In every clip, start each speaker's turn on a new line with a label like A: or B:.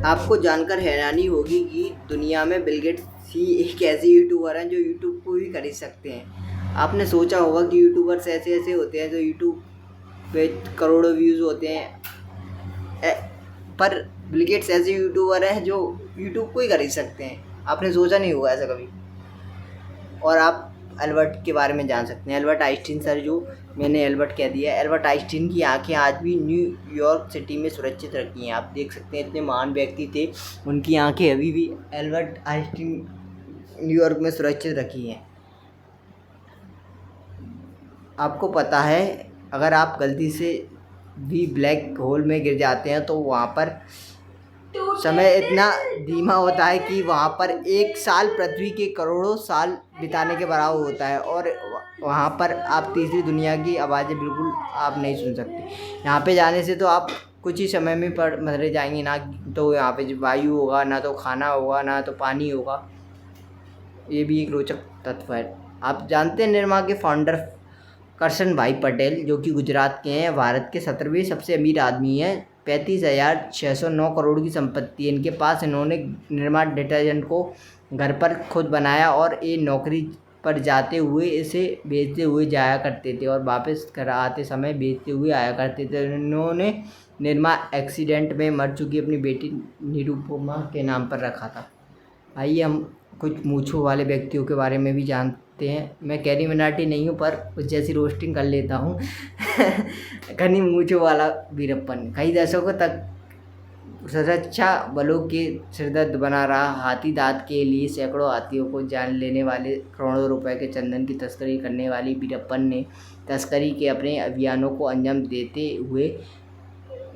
A: आपको जानकर हैरानी होगी कि दुनिया में बिल गेट्स ही एक ऐसे यूट्यूबर हैं जो यूट्यूब को भी खरीद सकते हैं। आपने सोचा होगा कि यूट्यूबर्स ऐसे ऐसे होते हैं जो यूट्यूब पे करोड़ों व्यूज़ होते हैं, पर बिल गेट्स ऐसे यूट्यूबर हैं जो यूट्यूब को ही खरीद सकते हैं। आपने सोचा नहीं होगा ऐसा कभी। और आप एल्बर्ट के बारे में जान सकते हैं। एल्बर्ट आइंस्टीन सर, जो मैंने एल्बर्ट कह दिया, एल्बर्ट आइंस्टीन की आंखें आज भी न्यूयॉर्क सिटी में सुरक्षित रखी हैं। आप देख सकते हैं, इतने महान व्यक्ति थे, उनकी आंखें अभी भी एल्बर्ट आइंस्टीन न्यूयॉर्क में सुरक्षित रखी हैं। आपको पता है, अगर आप गलती से भी ब्लैक होल में गिर जाते हैं तो वहाँ पर समय इतना धीमा होता है कि वहाँ पर एक साल पृथ्वी के करोड़ों साल बिताने के बराबर होता है, और वहाँ पर आप तीसरी दुनिया की आवाज़ें बिल्कुल आप नहीं सुन सकते। यहाँ पे जाने से तो आप कुछ ही समय में मर जाएंगे। ना तो यहाँ पे वायु होगा, ना तो खाना होगा, ना तो पानी होगा। ये भी एक रोचक तत्व है। आप जानते हैं निरमा के फाउंडर करशन भाई पटेल, जो कि गुजरात के हैं, भारत के 17वें सबसे अमीर आदमी हैं। 35,609 करोड़ की संपत्ति है इनके पास। इन्होंने निरमा डिटर्जेंट को घर पर खुद बनाया और ये नौकरी पर जाते हुए इसे बेचते हुए जाया करते थे और वापस घर आते समय बेचते हुए आया करते थे। इन्होंने निरमा एक्सीडेंट में मर चुकी अपनी बेटी निरुपमा के नाम पर रखा था। आइए हम कुछ मूंछों वाले व्यक्तियों के बारे में भी जानते हैं। मैं कैरी मिनाटी नहीं हूँ, पर कुछ जैसी रोस्टिंग कर लेता हूँ। घनी मूंछों वाला वीरप्पन कई दशकों तक सुरक्षा बलों के सिरदर्द बना रहा। हाथी दांत के लिए सैकड़ों हाथियों को जान लेने वाले, करोड़ों रुपए के चंदन की तस्करी करने वाली वीरप्पन ने तस्करी के अपने अभियानों को अंजाम देते हुए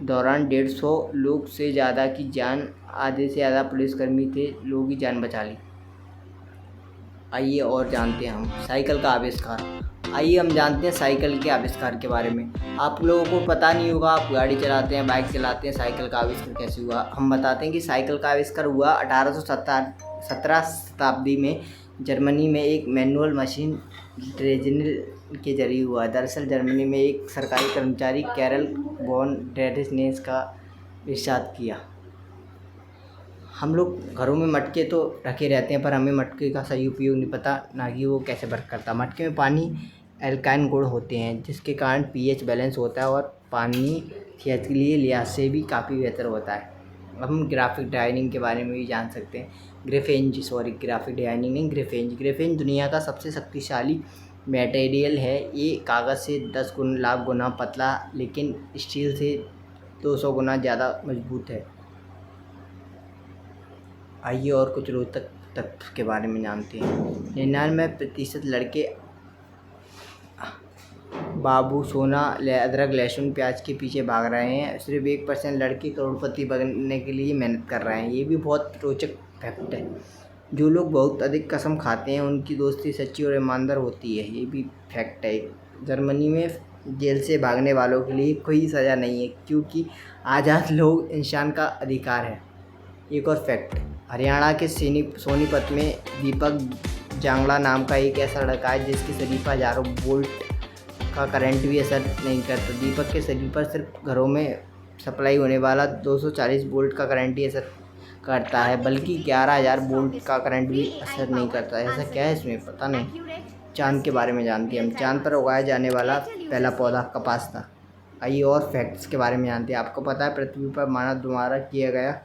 A: दौरान 150 लोग से ज़्यादा की जान, आधे से ज़्यादा पुलिसकर्मी थे, लोगों की जान बचा ली। आइए और जानते हैं हम साइकिल का आविष्कार। आइए हम जानते हैं साइकिल के आविष्कार के बारे में। आप लोगों को पता नहीं होगा, आप गाड़ी चलाते हैं, बाइक चलाते हैं, साइकिल का आविष्कार कैसे हुआ। हम बताते हैं कि साइकिल का आविष्कार हुआ 1817 शताब्दी में जर्मनी में एक मैनुअल मशीन ड्रेजनिल के जरिए हुआ। दरअसल जर्मनी में एक सरकारी कर्मचारी कैरल वॉन ड्रेटिस ने इसका इरशाद किया। हम लोग घरों में मटके तो रखे रहते हैं, पर हमें मटके का सही उपयोग नहीं पता, ना कि वो कैसे वर्क करता। मटके में पानी एल्काइन गुण होते हैं, जिसके कारण पीएच बैलेंस होता है और पानी सेहत के लिए लिहाज से भी काफ़ी बेहतर होता है। अब हम ग्राफिक डिजाइनिंग के बारे में भी जान सकते हैं। ग्राफिक डिजाइनिंग नहीं, ग्रेफेन दुनिया का सबसे शक्तिशाली मटेरियल है। ये कागज़ से 10 लाख गुना पतला, लेकिन स्टील से 200 गुना ज़्यादा मजबूत है। आइए और कुछ रोचक तथ्य के बारे में जानते हैं। 99% लड़के बाबू सोना, अदरक, लहसुन, प्याज के पीछे भाग रहे हैं। सिर्फ 1% लड़के करोड़पति बनने के लिए मेहनत कर रहे हैं। ये भी बहुत रोचक फैक्ट है। जो लोग बहुत अधिक कसम खाते हैं उनकी दोस्ती सच्ची और ईमानदार होती है। ये भी फैक्ट है। जर्मनी में जेल से भागने वालों के लिए कोई सज़ा नहीं है, क्योंकि आज़ाद लोग इंसान का अधिकार है। एक और फैक्ट, हरियाणा के सोनीपत में दीपक जांगड़ा नाम का एक ऐसा लड़का है जिसके शरीर पर हज़ारों वोल्ट का करंट भी असर नहीं करता। दीपक के शरीर पर सिर्फ घरों में सप्लाई होने वाला 240 वोल्ट का करंट ही असर करता है, बल्कि 11,000 वोल्ट का करंट भी असर नहीं करता। ऐसा क्या है इसमें, पता नहीं। चांद के बारे में जानते हैं हम। चांद पर उगाया जाने वाला पहला पौधा कपास था। आइए और फैक्ट्स के बारे में जानते हैं। आपको पता है पृथ्वी पर मानव द्वारा किया गया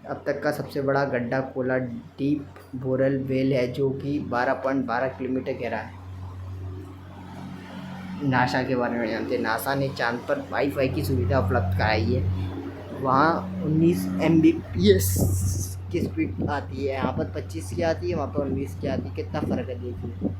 A: अब तक का सबसे बड़ा गड्ढा कोला डीप बोरल वेल है, जो कि 12.12 किलोमीटर गहरा है। नासा के बारे में जानते हैं। नासा ने चांद पर वाईफाई की सुविधा उपलब्ध कराई है। वहाँ 19 Mbps की स्पीड आती है, यहाँ पर 25 की आती है, वहाँ पर 19 की आती है। कितना फ़र्क है देखिए।